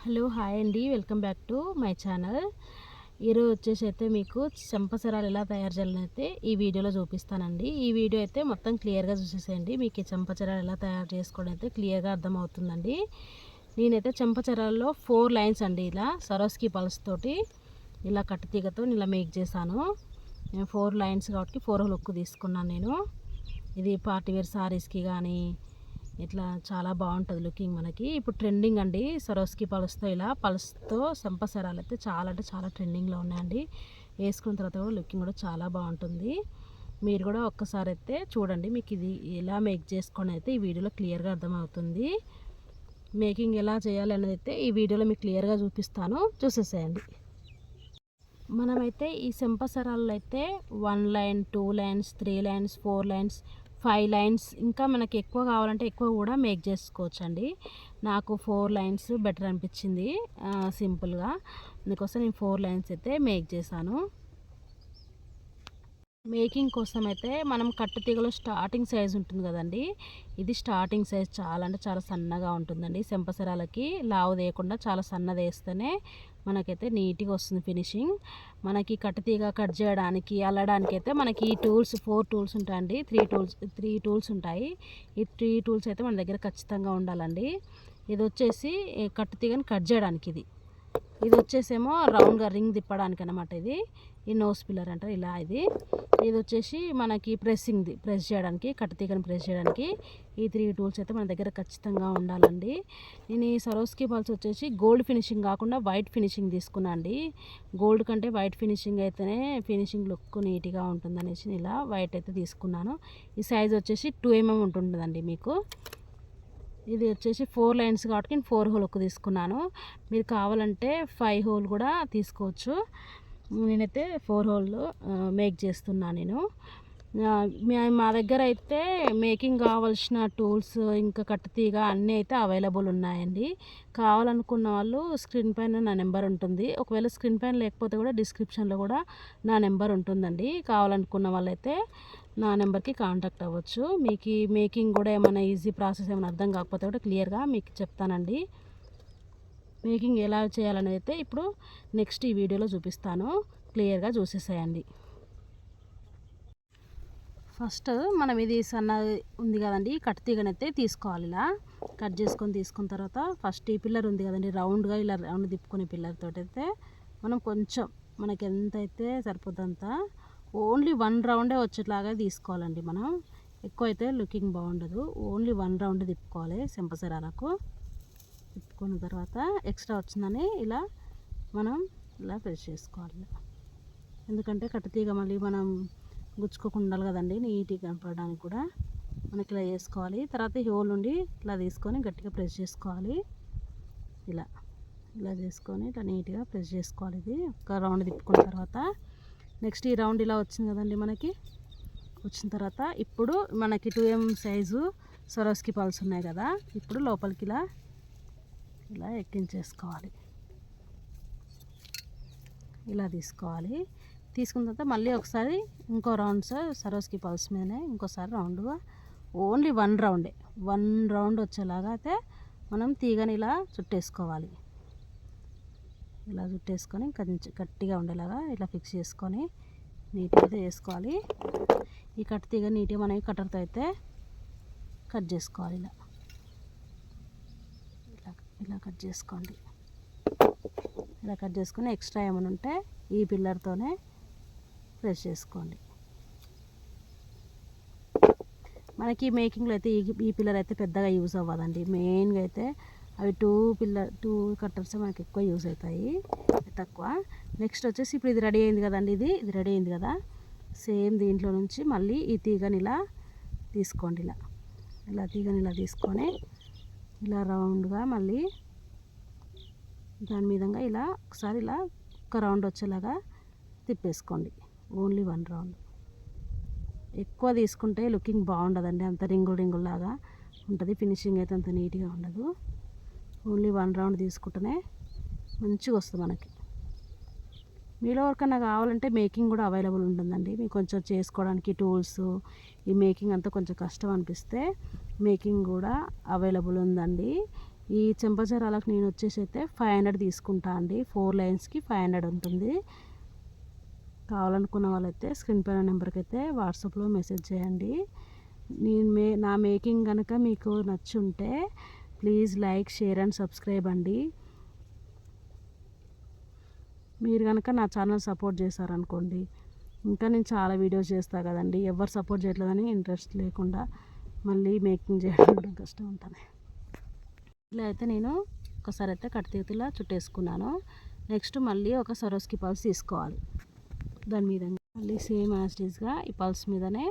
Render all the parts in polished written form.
Hello hi అండి, welcome back to my channel. ఈరోజు వచ్చేసి అయితే మీకు చెంపసరాలు ఎలా తయారు చేయాలని అయితే ఈ వీడియోలో చూపిస్తానండి. ఈ వీడియో అయితే మొత్తం క్లియర్గా చూసేసేయండి. మీకు ఈ చెంపచరాలు ఎలా తయారు చేసుకోవడం అయితే క్లియర్గా అర్థమవుతుందండి. నేనైతే చెంపచరాల్లో 4 లైన్స్ అండి, ఇలా సరోస్కి పల్స్ తోటి ఇలా కట్టుతీగతో ఇలా మేక్ చేశాను. 4 లైన్స్ కాబట్టి 4 లుక్ తీసుకున్నాను నేను. ఇది పార్టీ వేర్ సారీస్కి కానీ ఇట్లా చాలా బాగుంటుంది లుకింగ్. మనకి ఇప్పుడు ట్రెండింగ్ అండి సరోస్కి పల్స్తో, ఇలా పల్స్తో చెంపసరాలు అయితే చాలా అంటే చాలా ట్రెండింగ్లో ఉన్నాయండి. వేసుకున్న తర్వాత కూడా లుకింగ్ కూడా చాలా బాగుంటుంది. మీరు కూడా ఒక్కసారి అయితే చూడండి, మీకు ఇది ఎలా మేక్ చేసుకొని అయితే ఈ వీడియోలో క్లియర్గా అర్థమవుతుంది. మేకింగ్ ఎలా చేయాలి అనేది అయితే ఈ వీడియోలో మీకు క్లియర్గా చూపిస్తాను, చూసేసేయండి. మనమైతే ఈ చెంపసరాల్లో అయితే 1 line, 2 lines, 3 lines, 4 lines, 5 lines, ఇంకా మనకి ఎక్కువ కావాలంటే ఎక్కువ కూడా మేక్ చేసుకోవచ్చు అండి. నాకు 4 లైన్స్ బెటర్ అనిపించింది సింపుల్గా. అందుకోసం నేను 4 లైన్స్ అయితే మేక్ చేశాను. మేకింగ్ కోసం అయితే మనం కట్టుతీగలో స్టార్టింగ్ సైజ్ ఉంటుంది కదండి, ఇది స్టార్టింగ్ సైజ్ చాలా అంటే చాలా సన్నగా ఉంటుందండి. చెంపసరాలకి లావు వేయకుండా చాలా సన్నది వేస్తేనే మనకైతే నీట్గా వస్తుంది ఫినిషింగ్. మనకి కట్టుతీగ కట్ చేయడానికి, అల్లడానికి అయితే మనకి ఈ టూల్స్ 4 టూల్స్ ఉంటాయండి. 3 టూల్స్ ఉంటాయి. ఈ 3 టూల్స్ అయితే మన దగ్గర ఖచ్చితంగా ఉండాలండి. ఇది వచ్చేసి కట్టుతీగని కట్ చేయడానికి, ఇది వచ్చేసేమో రౌండ్గా రింగ్ తిప్పడానికి అనమాట. ఇది ఈ నోస్ పిల్లర్ అంటారు ఇలా. ఇది వచ్చేసి మనకి ప్రెస్ చేయడానికి, కట్టుతీగని ప్రెస్ చేయడానికి ఈ 3 టూల్స్ అయితే మన దగ్గర ఖచ్చితంగా ఉండాలండి. నేను ఈ సరోస్కి పల్స్ వచ్చేసి గోల్డ్ ఫినిషింగ్ కాకుండా వైట్ ఫినిషింగ్ తీసుకున్నా అండి. గోల్డ్ కంటే వైట్ ఫినిషింగ్ అయితేనే ఫినిషింగ్ లుక్ నీట్గా ఉంటుందనేసి ఇలా వైట్ అయితే తీసుకున్నాను. ఈ సైజ్ వచ్చేసి 2mm ఉంటుందండి మీకు. ఇది వచ్చేసి 4 లైన్స్ కాబట్టి నేను 4 హోల్ తీసుకున్నాను. మీరు కావాలంటే 5 హోల్ కూడా తీసుకోవచ్చు. నేనైతే 4 హోల్ మేక్ చేస్తున్నాను నేను. మా దగ్గర అయితే మేకింగ్ కావాల్సిన టూల్స్ ఇంకా కట్టుతీగ అన్నీ అయితే అవైలబుల్ ఉన్నాయండి. కావాలనుకున్న వాళ్ళు స్క్రీన్ పైన నా నెంబర్ ఉంటుంది. ఒకవేళ స్క్రీన్ పైన లేకపోతే కూడా డిస్క్రిప్షన్లో కూడా నా నెంబర్ ఉంటుందండి. కావాలనుకున్న వాళ్ళైతే నా నెంబర్కి కాంటాక్ట్ అవ్వచ్చు. మీకు ఈ మేకింగ్ కూడా ఏమైనా ఈజీ ప్రాసెస్ ఏమైనా అర్థం కాకపోతే కూడా క్లియర్గా మీకు చెప్తానండి. మేకింగ్ ఎలా చేయాలనేది అయితే ఇప్పుడు నెక్స్ట్ ఈ వీడియోలో చూపిస్తాను, క్లియర్గా చూసేసేయండి. ఫస్ట్ మనం ఇది సన్న ఉంది కదండి, కట్టుతీగనైతే తీసుకోవాలి. ఇలా కట్ చేసుకొని తీసుకున్న తర్వాత ఫస్ట్ ఈ పిల్లర్ ఉంది కదండి, రౌండ్గా ఇలా రౌండ్ తిప్పుకునే పిల్లర్ తోటి అయితే మనం కొంచెం మనకి ఎంత అయితే సరిపోద్దంత ఓన్లీ 1 రౌండే వచ్చేట్లాగా తీసుకోవాలండి. మనం ఎక్కువ అయితే లుకింగ్ బాగుండదు. ఓన్లీ 1 రౌండ్ తిప్పుకోవాలి చెంపసరాలకు. తిప్పుకున్న తర్వాత ఎక్స్ట్రా వచ్చిందని ఇలా మనం ఇలా ప్రెస్ చేసుకోవాలి. ఎందుకంటే కట్టుతీగ మళ్ళీ మనం గుచ్చుకోకుండా ఉండాలి కదండి, నీట్గా కనపడడానికి కూడా మనకి ఇలా చేసుకోవాలి. తర్వాత ఈ హోల్ నుండి ఇలా తీసుకొని గట్టిగా ప్రెస్ చేసుకోవాలి. ఇలా ఇలా చేసుకొని ఇట్లా నీట్గా ప్రెస్ చేసుకోవాలి. ఇది ఒక రౌండ్ తిప్పుకున్న తర్వాత నెక్స్ట్ ఈ రౌండ్ ఇలా వచ్చింది కదండి, మనకి వచ్చిన తర్వాత ఇప్పుడు మనకి 2mm సైజు సరోస్కి పల్స్ ఉన్నాయి కదా, ఇప్పుడు లోపలికి ఇలా ఇలా ఎక్కించేసుకోవాలి. ఇలా తీసుకోవాలి. తీసుకున్న తర్వాత మళ్ళీ ఒకసారి ఇంకో రౌండ్ సరోస్కి పల్స్ మీదనే ఇంకోసారి రౌండ్గా ఓన్లీ 1 రౌండే 1 రౌండ్ వచ్చేలాగా అయితే మనం తీగని ఇలా చుట్టేసుకోవాలి. ఇలా చుట్టేసుకొని కొంచెం గట్టిగా ఉండేలాగా ఇలా ఫిక్స్ చేసుకొని నీట్గా అయితే చేసుకోవాలి. ఈ కట్ తీగ నీట్గా మనం కట్టర్తో అయితే కట్ చేసుకోవాలి. ఇలా ఇలా ఇలా కట్ చేసుకోండి. ఇలా కట్ చేసుకొని ఎక్స్ట్రా ఏమైనా ఉంటే ఈ పిల్లర్తోనే ప్రెస్ చేసుకోండి. మనకి మేకింగ్లో అయితే ఈ పిల్లర్ అయితే పెద్దగా యూజ్ అవ్వదండి. మెయిన్గా అయితే అవి 2 కట్టర్స్ మనకి ఎక్కువ యూజ్ అవుతాయి, తక్కువ. నెక్స్ట్ వచ్చేసి ఇప్పుడు ఇది రెడీ అయింది కదండి, ఇది రెడీ అయింది కదా, సేమ్ దీంట్లో నుంచి మళ్ళీ ఈ తీగని ఇలా తీసుకోండి. ఇలా తీగని ఇలా తీసుకొని ఇలా రౌండ్గా మళ్ళీ దాని మీదంగా ఇలా ఒకసారి ఇలా ఒక రౌండ్ వచ్చేలాగా తిప్పేసుకోండి. Only 1 round. ఎక్కువ తీసుకుంటే లుకింగ్ బాగుండదండి, అంత రింగుల్ లాగా ఉంటుంది. ఫినిషింగ్ అయితే అంత నీట్గా ఉండదు. ఓన్లీ 1 రౌండ్ తీసుకుంటేనే మంచిగా వస్తుంది మనకి. మీలో ఎవరికన్నా కావాలంటే మేకింగ్ కూడా అవైలబుల్ ఉంటుందండి. మీకు కొంచెం చేసుకోవడానికి టూల్స్, ఈ మేకింగ్ అంతా కొంచెం కష్టం అనిపిస్తే మేకింగ్ కూడా అవైలబుల్ ఉందండి. ఈ చెంపచరాలకు నేను వచ్చేసి అయితే 500 తీసుకుంటా అండి. 4 లైన్స్కి 500 ఉంటుంది. కావాలనుకున్న వాళ్ళైతే స్క్రీన్ పైన నెంబర్కి అయితే వాట్సాప్లో మెసేజ్ చేయండి. నా మేకింగ్ కనుక మీకు నచ్చుంటే please like, share and subscribe అండి. మీరు కనుక నా ఛానల్ సపోర్ట్ చేశారనుకోండి, ఇంకా నేను చాలా వీడియోస్ చేస్తాను కదండి. ఎవరు సపోర్ట్ చేయట్లేదని ఇంట్రెస్ట్ లేకుండా మళ్ళీ మేకింగ్ చేయడం కష్టం ఉంటుంది. ఇలా అయితే నేను ఒకసారి అయితే కట్టితీగలా చుట్టేసుకున్నాను. నెక్స్ట్ మళ్ళీ ఒక సరోస్కి పల్స్ తీసుకోవాలి. దాని మీద మళ్ళీ సేమ్ యాజ్ ఈజ్గా ఈ పల్స్ మీదనే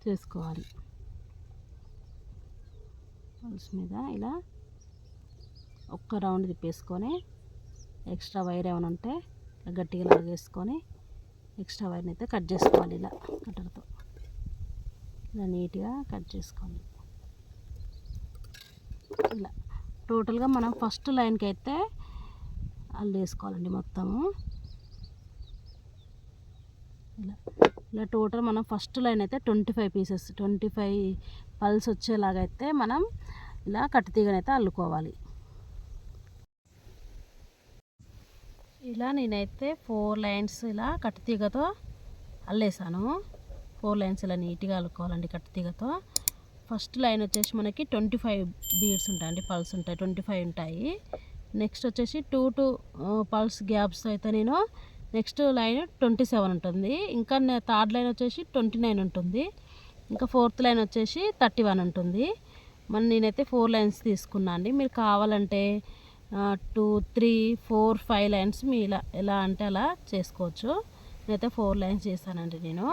చేసుకోవాలి. పల్స్ మీద ఇలా ఒక్క రౌండ్ తిప్పేసుకొని ఎక్స్ట్రా వైర్ ఏమైనా ఉంటే గట్టిగా లాగేసుకొని ఎక్స్ట్రా వైర్ని అయితే కట్ చేసుకోవాలి. ఇలా కట్టర్తో ఇలా నీట్గా కట్ చేసుకోవాలి. ఇలా టోటల్గా మనం ఫస్ట్ లైన్కి అయితే అల్లేసుకోవాలండి మొత్తము. ఇలా టోటల్ మనం ఫస్ట్ లైన్ అయితే 25 పీసెస్ 25 పల్స్ వచ్చేలాగైతే మనం ఇలా కట్టితీగనైతే అల్లుకోవాలి. ఇలా నేనైతే 4 లైన్స్ ఇలా కట్టితీగతో అల్లేసాను. 4 లైన్స్ ఇలా నీట్గా అల్లుకోవాలండి కట్టితీగతో. ఫస్ట్ లైన్ వచ్చేసి మనకి 25 బీడ్స్ ఉంటాయండి, పల్స్ ఉంటాయి, 25 ఉంటాయి. నెక్స్ట్ వచ్చేసి 2 పల్స్ గ్యాప్స్ అయితే నేను నెక్స్ట్ లైన్ 27 ఉంటుంది. ఇంకా థర్డ్ లైన్ వచ్చేసి 29 ఉంటుంది. ఇంకా ఫోర్త్ లైన్ వచ్చేసి 31 ఉంటుంది. నేనైతే 4 లైన్స్ తీసుకున్నా అండి. మీరు కావాలంటే 2, 3, 4, 5 లైన్స్ మీ ఎలా అంటే అలా చేసుకోవచ్చు. నేనైతే 4 లైన్స్ చేశానండి నేను.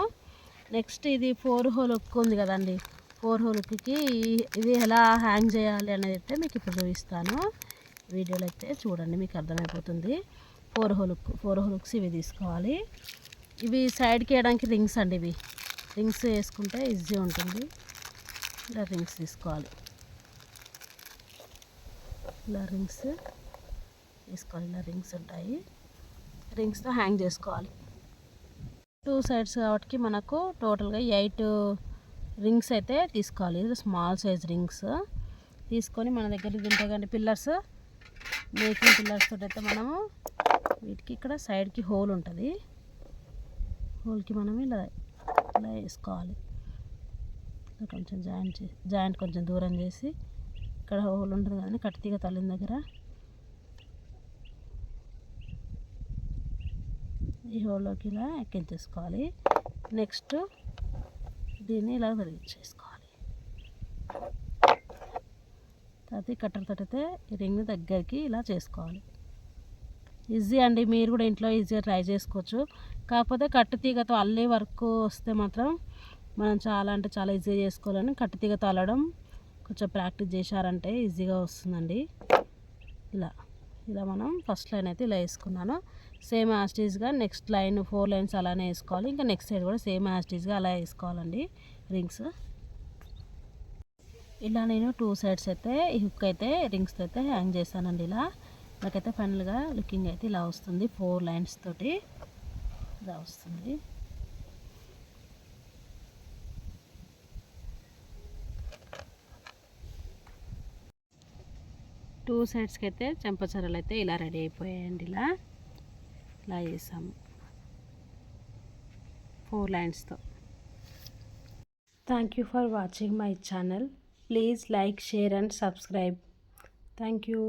నెక్స్ట్ ఇది 4 హోల్ హుక్ ఉంది కదండి. 4 హోల్ హుక్కి ఇది ఎలా హ్యాంగ్ చేయాలి అనేది అయితే మీకు ఇప్పుడు చూపిస్తాను. వీడియోలో అయితే చూడండి, మీకు అర్థమైపోతుంది. 4 హోల్ హుక్స్ ఇవి తీసుకోవాలి. ఇవి సైడ్కి వేయడానికి రింగ్స్ అండి. ఇవి రింగ్స్ వేసుకుంటే ఈజీ ఉంటుంది. ఇలా రింగ్స్ తీసుకోవాలి. ఇలా రింగ్స్ తీసుకోవాలి. ఇలా రింగ్స్ ఉంటాయి, రింగ్స్తో హ్యాంగ్ చేసుకోవాలి. 2 సైడ్స్ కాబట్టి మనకు టోటల్గా 8 రింగ్స్ అయితే తీసుకోవాలి. స్మాల్ సైజ్ రింగ్స్ తీసుకొని మన దగ్గర ఇది ఉంటాయి కానీ పిల్లర్స్, మేకింగ్ పిల్లర్స్ తోటి అయితే మనము వీటికి ఇక్కడ సైడ్కి హోల్ ఉంటుంది. హోల్కి మనం ఇలా వేసుకోవాలి. కొంచెం జాయింట్ కొంచెం దూరం చేసి ఇక్కడ హోల్ ఉంటుంది కానీ కట్టితీగ తల్లిన దగ్గర ఈ హోల్లోకి ఇలా ఎక్కించేసుకోవాలి. నెక్స్ట్ దీన్ని ఇలా చేసుకోవాలి. తర్వాత కట్టర్ తోటైతే ఈ రింగ్ దగ్గరికి ఇలా చేసుకోవాలి. ఈజీ అండి, మీరు కూడా ఇంట్లో ఈజీగా ట్రై చేసుకోవచ్చు. కాకపోతే కట్టితీగతో అల్లే వర్క్ వస్తే మాత్రం మనం చాలా అంటే చాలా ఈజీగా చేసుకోవాలని కట్టితీగతో అల్లడం కొంచెం ప్రాక్టీస్ చేశారంటే ఈజీగా వస్తుందండి. ఇలా మనం ఫస్ట్ లైన్ అయితే ఇలా వేసుకున్నాను. సేమ్ యాస్టీజ్గా నెక్స్ట్ లైన్ 4 లైన్స్ అలానే వేసుకోవాలి. ఇంకా నెక్స్ట్ సైడ్ కూడా సేమ్ యాస్టీజ్గా అలా వేసుకోవాలండి రింగ్స్. ఇలా నేను 2 సైడ్స్ అయితే ఈ హుక్ అయితే రింగ్స్తో అయితే హ్యాంగ్ చేశానండి. నాకైతే ఫైనల్గా లుకింగ్ అయితే ఇలా వస్తుంది. 4 లైన్స్ తోటి ఇలా వస్తుంది. టూ సైడ్స్కి అయితే చెంపచర్రలు అయితే ఇలా రెడీ అయిపోయాయండి. ఇలా చేసాము 4 లైన్స్తో. Thank you for watching my channel. Please like, share and subscribe. Thank you.